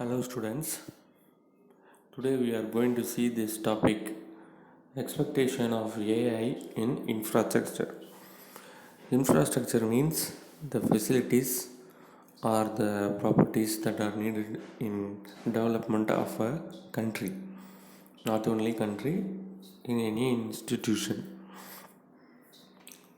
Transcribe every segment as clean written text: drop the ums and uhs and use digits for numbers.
Hello, students. Today we are going to see this topic expectation of AI in infrastructure. Infrastructure means the facilities or the properties that are needed in development of a country, not only country, in any institution.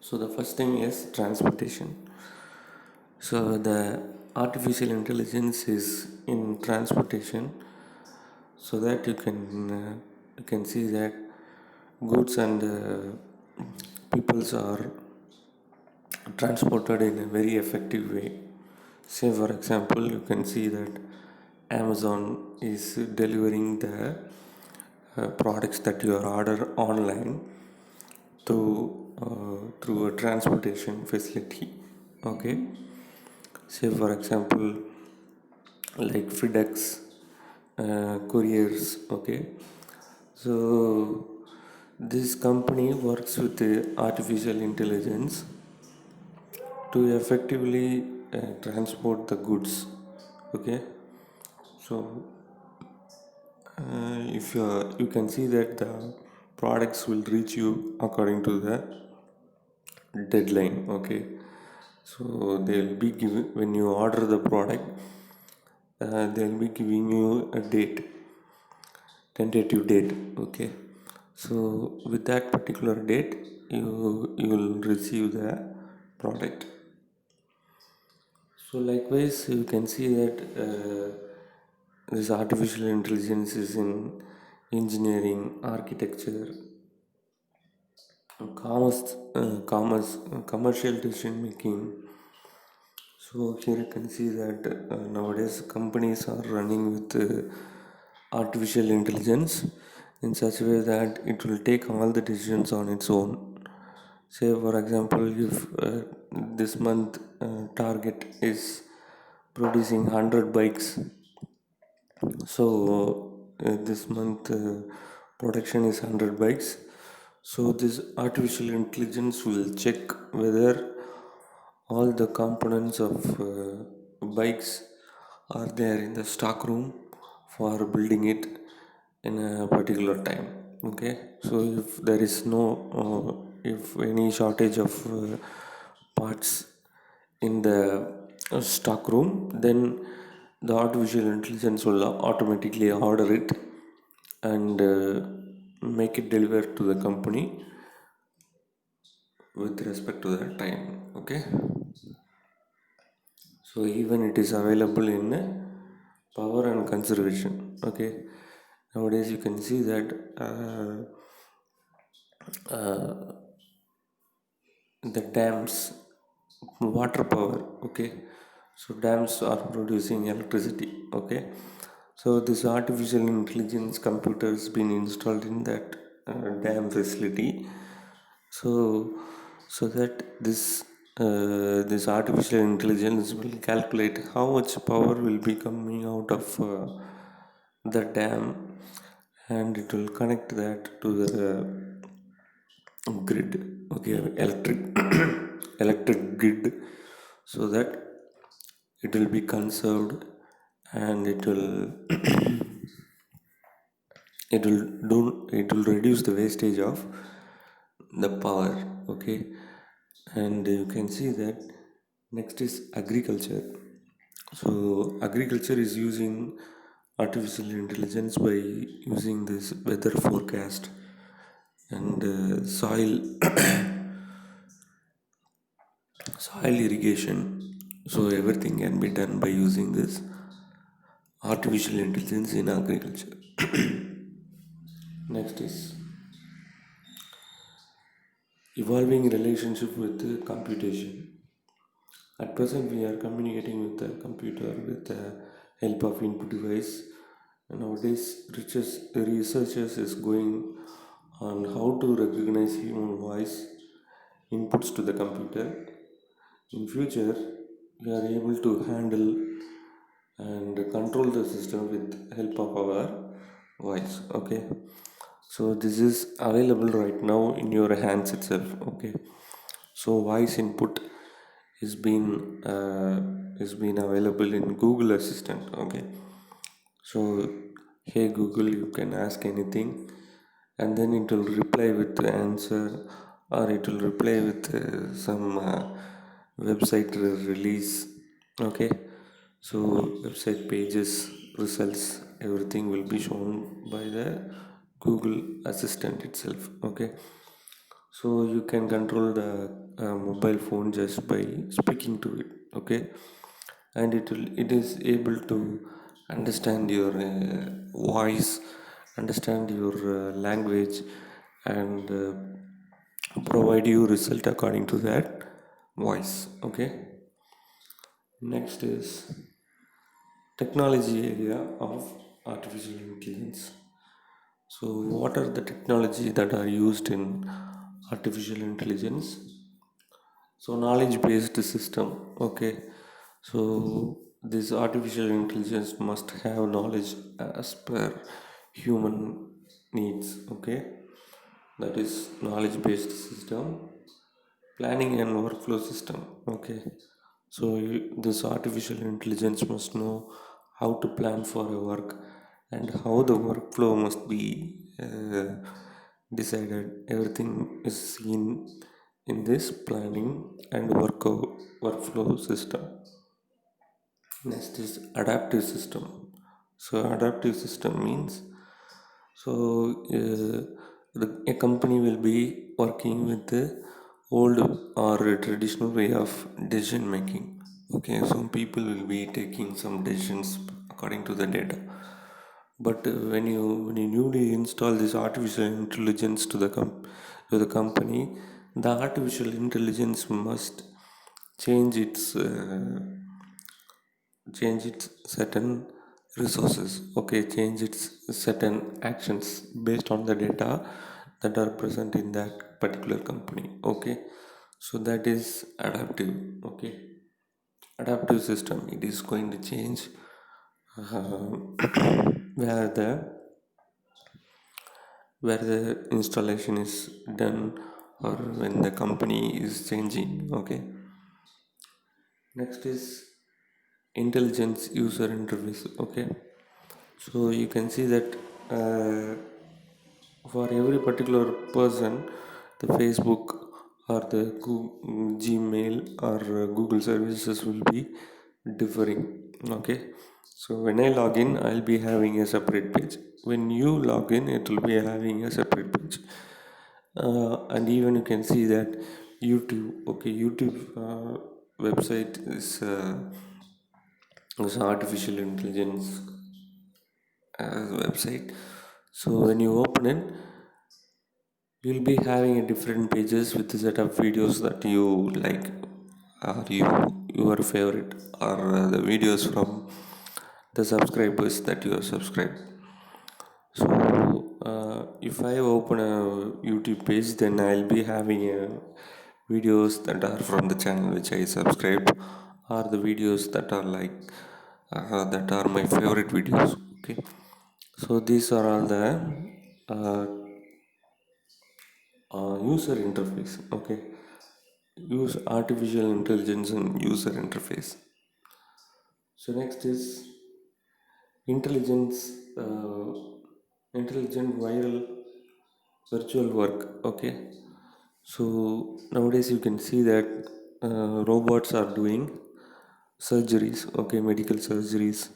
So the first thing is transportation. So the artificial intelligence is in transportation, so that you can see that goods and peoples are transported in a very effective way. Say for example, you can see that Amazon is delivering the products that you order online through a transportation facility. Okay, say for example, like FedEx, couriers. Okay, so this company works with the artificial intelligence to effectively transport the goods. Okay, so if you can see that the products will reach you according to the deadline. Okay, so they'll be giving, when you order the product, they'll be giving you a date, tentative date. Okay, so with that particular date, you will receive the product. So likewise, you can see that this artificial intelligence is in engineering, architecture, commercial decision making. So here you can see that nowadays companies are running with artificial intelligence in such a way that it will take all the decisions on its own. Say for example, if this month Target is producing 100 bikes, so this month production is 100 bikes. So this artificial intelligence will check whether all the components of bikes are there in the stock room for building it in a particular time. Okay, so if there is no if any shortage of parts in the stock room, then the artificial intelligence will automatically order it and make it deliver to the company with respect to the time. Okay, so even it is available in power and conservation. Okay, nowadays you can see that the dams, water power. Okay, so dams are producing electricity. Okay, so this artificial intelligence computer has been installed in that dam facility, so that this artificial intelligence will calculate how much power will be coming out of the dam, and it will connect that to the grid. Okay, electric electric grid, so that it will be conserved, and it will reduce the wastage of the power. Okay, and you can see that next is agriculture. So agriculture is using artificial intelligence by using this weather forecast and soil irrigation. So everything can be done by using this artificial intelligence in agriculture. Next is evolving relationship with computation. At present, we are communicating with the computer with the help of input device. Nowadays, researchers is going on how to recognize human voice inputs to the computer. In future, we are able to handle and control the system with help of our voice. Okay, so this is available right now in your hands itself. Okay, so voice input is been available in Google Assistant. Okay, So, hey Google, you can ask anything, and then it will reply with the answer, or it will reply with some website release. Okay, so website pages, results, everything will be shown by the Google Assistant itself. Okay, so you can control the mobile phone just by speaking to it. Okay, and it is able to understand your voice, understand your language, and provide you result according to that voice. Okay, next is technology area of artificial intelligence. So what are the technology that are used in artificial intelligence? So knowledge based system. Okay, so this artificial intelligence must have knowledge as per human needs. Okay, that is knowledge based system. Planning and workflow system. Okay, so this artificial intelligence must know how to plan for a work and how the workflow must be decided. Everything is seen in this planning and workflow system. Next is adaptive system. So adaptive system means, so a company will be working with the old or a traditional way of decision making. Okay, some people will be taking some decisions according to the data. But when you newly install this artificial intelligence to the company, the artificial intelligence must change its certain resources. Okay, change its certain actions based on the data that are present in that particular company. Okay, so that is adaptive. Okay, adaptive system, it is going to change uh, where the installation is done, or when the company is changing. Okay, next is intelligence user interface. Okay, so you can see that uh, for every particular person, the Facebook or the Gmail or Google services will be differing. Okay, so when I log in, I'll be having a separate page. When you log in, it will be having a separate page. And even you can see that YouTube. Okay, YouTube website is artificial intelligence website. So when you open it, you'll be having a different pages with a set of videos that you like, or your favorite, or the videos from the subscribers that you have subscribed. So if I open a YouTube page, then I'll be having videos that are from the channel which I subscribe, or the videos that are like that are my favorite videos. Okay, so these are all the uh, user interface. Okay, use artificial intelligence and user interface. So next is intelligence, uh, intelligent viral virtual work. Okay, so nowadays you can see that robots are doing surgeries. Okay, medical surgeries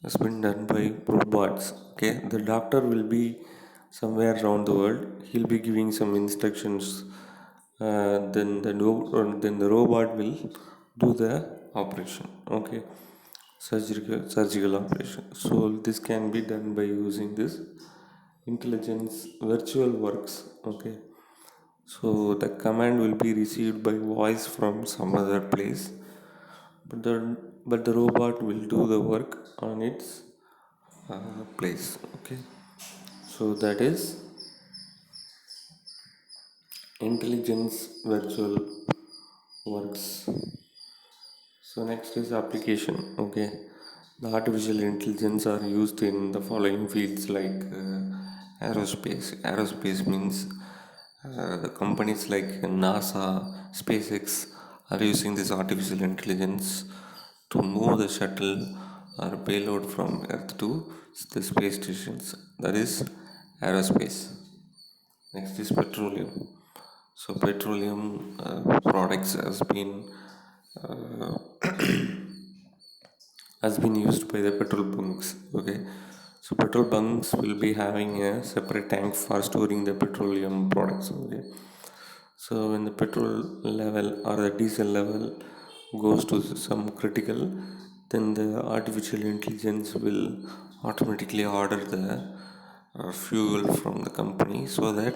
has been done by robots. Okay, the doctor will be somewhere around the world, he'll be giving some instructions, then the robot will do the operation. Okay, surgical operation. So this can be done by using this intelligence virtual works. Okay, so the command will be received by voice from some other place, but the robot will do the work on its place. Okay, so that is intelligence virtual works. So next is application. Okay, the artificial intelligence are used in the following fields like aerospace. Aerospace means the companies like NASA, SpaceX are using this artificial intelligence to move the shuttle or payload from Earth to the space stations. That is aerospace. Next is petroleum. So petroleum products uh, has been used by the petrol bunks. Okay, so petrol bunks will be having a separate tank for storing the petroleum products. Okay, so when the petrol level or the diesel level goes to some critical, then the artificial intelligence will automatically order the fuel from the company so that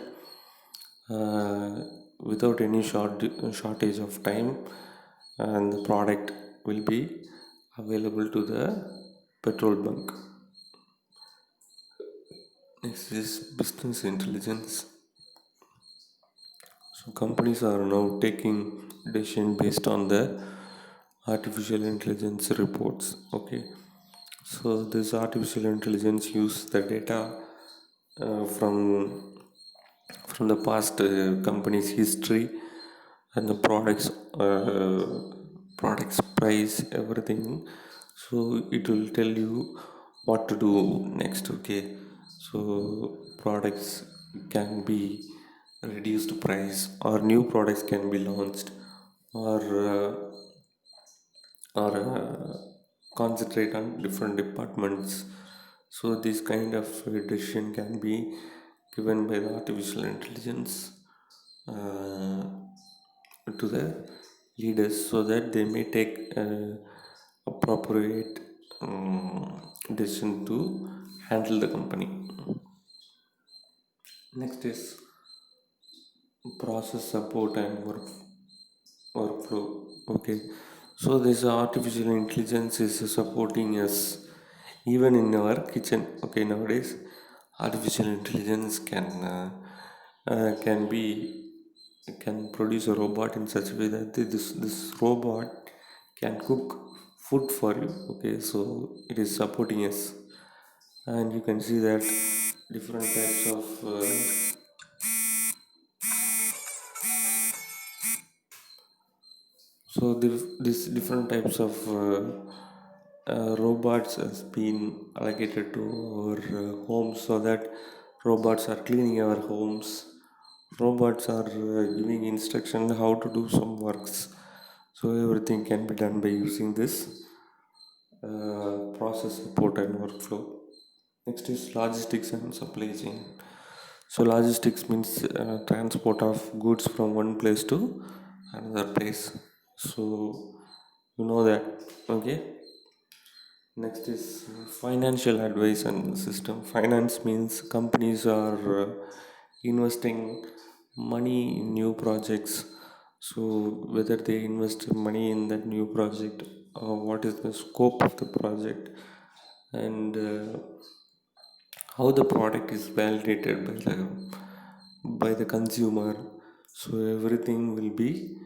uh, without any shortage of time, and the product will be available to the petrol bunk. Next is business intelligence. So companies are now taking decision based on the artificial intelligence reports. Okay, so this artificial intelligence use the data from the past company's history and the products price everything, so it will tell you what to do next. Okay, so products can be reduced price or new products can be launched, or concentrate on different departments. So this kind of decision can be given by the artificial intelligence uh, to the leaders so that they may take appropriate decision to handle the company. Next is process support and workflow. Okay, so this artificial intelligence is supporting us even in our kitchen. Okay, nowadays artificial intelligence can produce a robot in such a way that this robot can cook food for you. Okay, so it is supporting us, and you can see that different types of so these different types of robots has been allocated to our homes, so that robots are cleaning our homes. Robots are giving instruction how to do some works. So everything can be done by using this process support and workflow. Next is logistics and supply chain. So logistics means transport of goods from one place to another place. So you know that. Okay. Next is financial advice and system. Finance means companies are investing money in new projects. So whether they invest money in that new project, what is the scope of the project, and how the product is validated by the consumer. So everything will be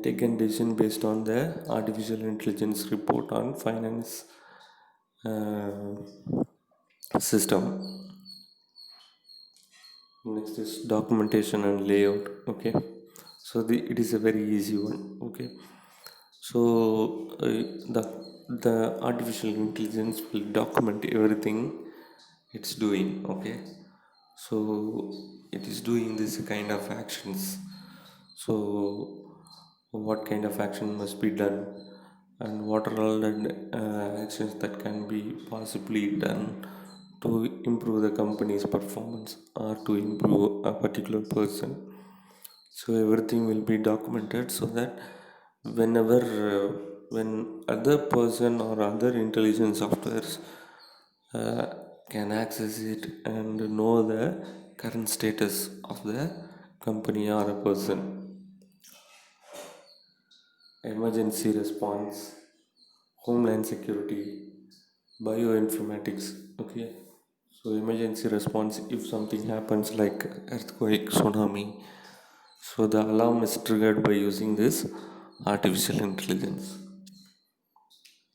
taken decision based on the artificial intelligence report on finance uh, system. Next is documentation and layout. Okay, so it is a very easy one. Okay, so the artificial intelligence will document everything it's doing. Okay, so it is doing this kind of actions. So what kind of action must be done, and what are all the actions that can be possibly done to improve the company's performance or to improve a particular person. So everything will be documented so that whenever when other person or other intelligence softwares uh, can access it and know the current status of the company or a person. Emergency response, homeland security, bioinformatics. Okay, so emergency response, if something happens like earthquake, tsunami, so the alarm is triggered by using this artificial intelligence.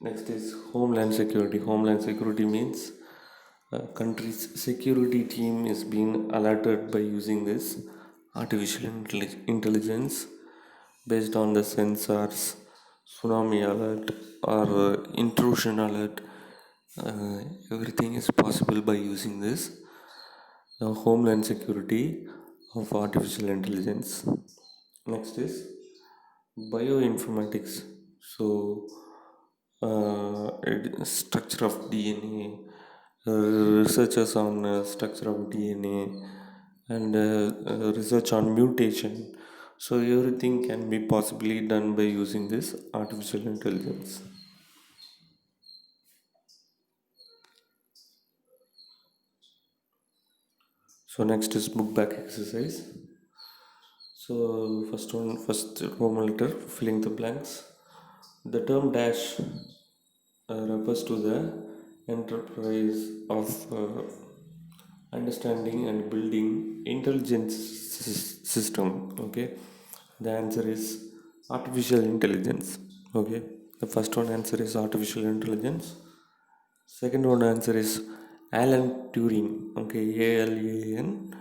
Next is homeland security. Homeland security means country's security team is being alerted by using this artificial intelligence based on the sensors. tsunami alert or intrusion alert. Everything is possible by using this homeland security of artificial intelligence. Next is bioinformatics. So, structure of DNA, researchers on structure of DNA, and research on mutation. So, everything can be possibly done by using this artificial intelligence. So, next is book back exercise. So, first Roman letter, filling the blanks. The term dash refers to the enterprise of understanding and building intelligence system. Okay, the answer is artificial intelligence. Okay, the first one answer is artificial intelligence. Second one answer is Alan Turing. Okay, ALANTURING.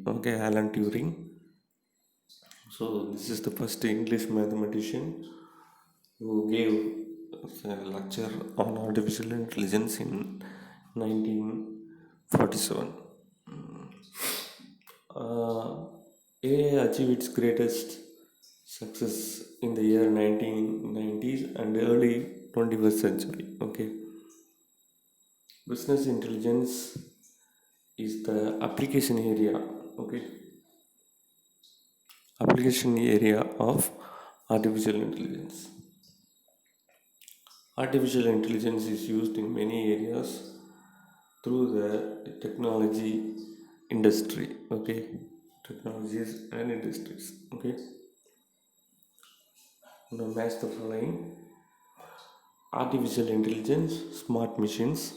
Okay, Alan Turing. So this is the first English mathematician who gave a lecture on artificial intelligence in 1947. AI achieved its greatest success in the year 1990s and early 21st century. Okay, business intelligence is the application area. Okay, application area of artificial intelligence. Artificial intelligence is used in many areas through the technology industry. Okay, technologies and industries. Okay, now match the following: artificial intelligence, smart machines,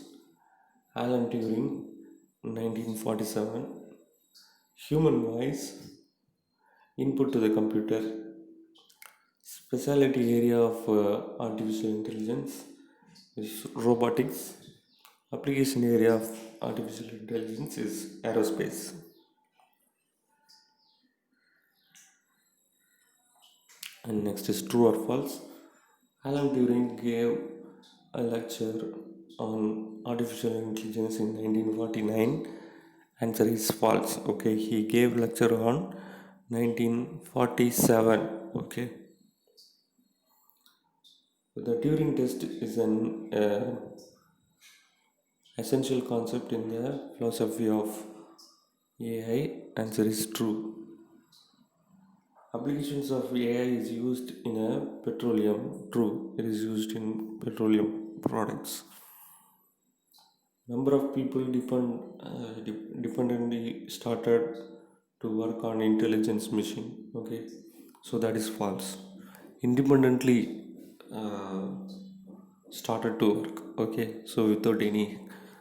Alan Turing, 1947, human voice, input to the computer. Specialty area of artificial intelligence is robotics. Application area of artificial intelligence is aerospace. And next is true or false. Alan Turing gave a lecture on artificial intelligence in 1949. Answer is false. Okay, he gave lecture on 1947. Okay, the Turing test is an essential concept in the philosophy of AI. Answer is true. Applications of AI is used in a petroleum. True, it is used in petroleum products. Number of people dependently started to work on intelligence machine. Okay, so that is false. Independently uh, started to work. Okay, so without any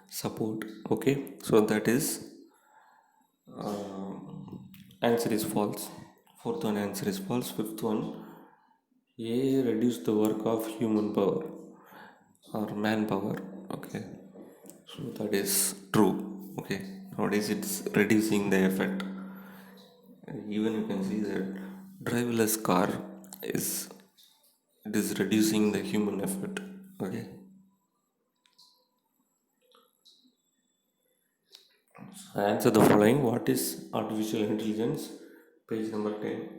support. Okay, so that is answer is false. Fourth one answer is false. Fifth one, AI reduced the work of human power or manpower. Okay, so that is true. Okay, nowadays it's reducing the effect. Even you can see that driverless car is it is reducing the human effort. Okay, so answer the following: what is artificial intelligence? Page number 10.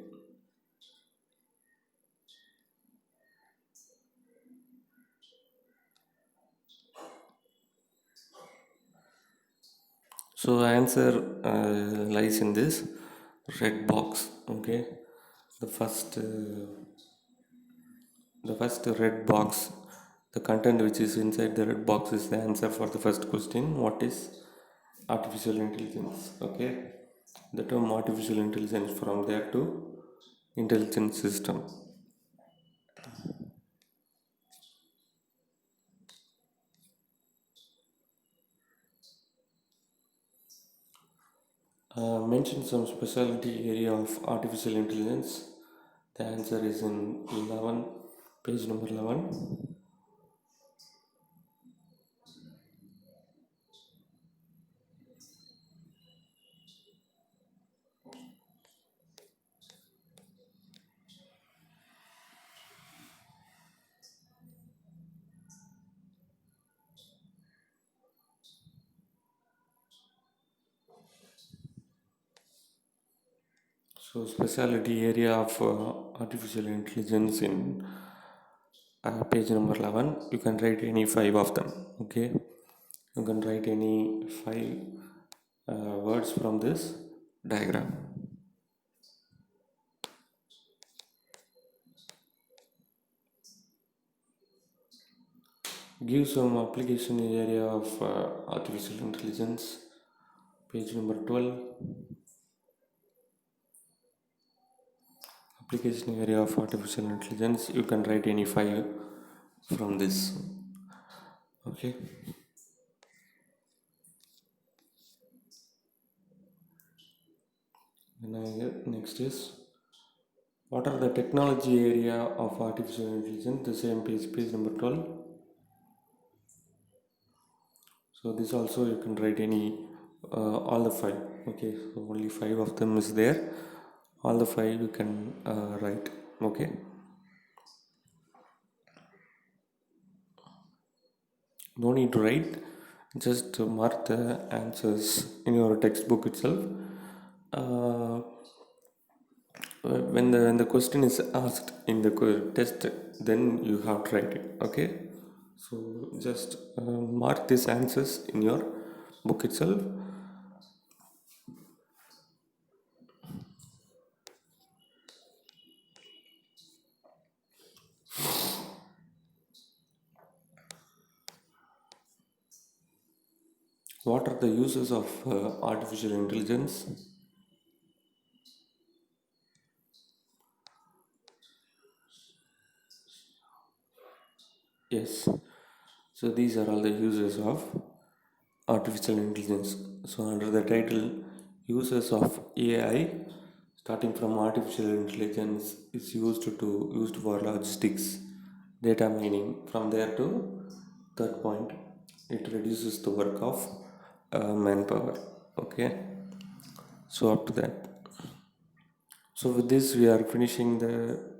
So answer lies in this red box. Okay, the first red box, the content which is inside the red box is the answer for the first question. What is artificial intelligence? Okay, the term artificial intelligence, from there to intelligent system. Mention some specialty area of artificial intelligence. The answer is in 11, page number 11. So, specialty area of artificial intelligence in page number 11, you can write any five of them. Okay, you can write any five words from this diagram. Give some application area of artificial intelligence, page number 12. Application area of artificial intelligence, you can write any five from this. Okay. Next is, what are the technology area of artificial intelligence? The same page number 12. So this also you can write any all the five. Okay, so only five of them is there. All the five you can write. Okay. No need to write. Just mark the answers in your textbook itself. Uh, when the question is asked in the test, then you have to write it. Okay. So just mark these answers in your book itself. What are the uses of artificial intelligence? Yes. So these are all the uses of artificial intelligence. So under the title uses of AI, starting from artificial intelligence is used for logistics, data mining. From there to third point, it reduces the work of manpower. Okay. So up to that. So with this, we are finishing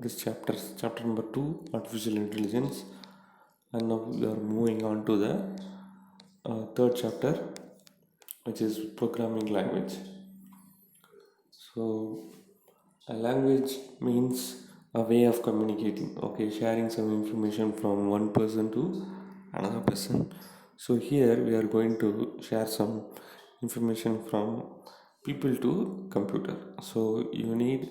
this chapter number 2, artificial intelligence, and now we are moving on to the third chapter, which is programming language. So a language means a way of communicating. Okay, sharing some information from one person to another person. So here we are going to share some information from people to computer. So you need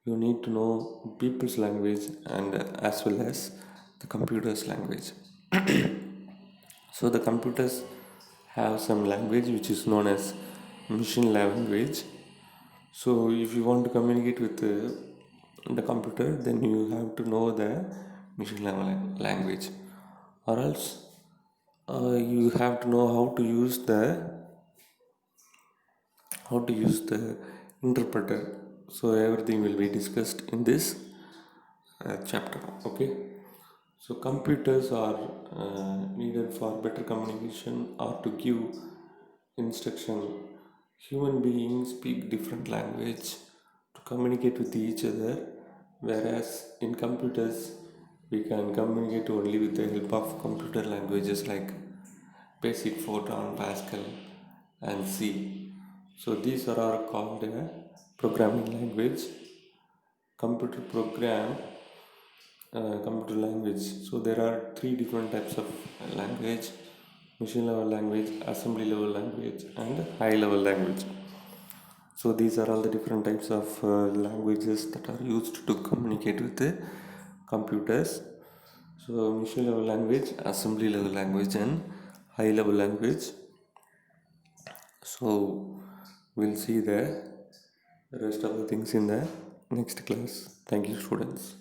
to know people's language and as well as the computer's language. So the computers have some language which is known as machine language. So if you want to communicate with the computer, then you have to know the machine language, or else you have to know how to use the interpreter. So everything will be discussed in this chapter. Okay. So computers are needed for better communication or to give instruction. Human beings speak different language to communicate with each other, whereas in computers we can communicate only with the help of computer languages like Basic, Fortran, Pascal, and C. So these are all called programming language. Computer program, computer language. So there are three different types of language: machine level language, assembly level language, and high level language. So these are all the different types of languages that are used to communicate with the computers. So machine level language, assembly level language, and high level language. So we'll see the rest of the things in the next class. Thank you, students.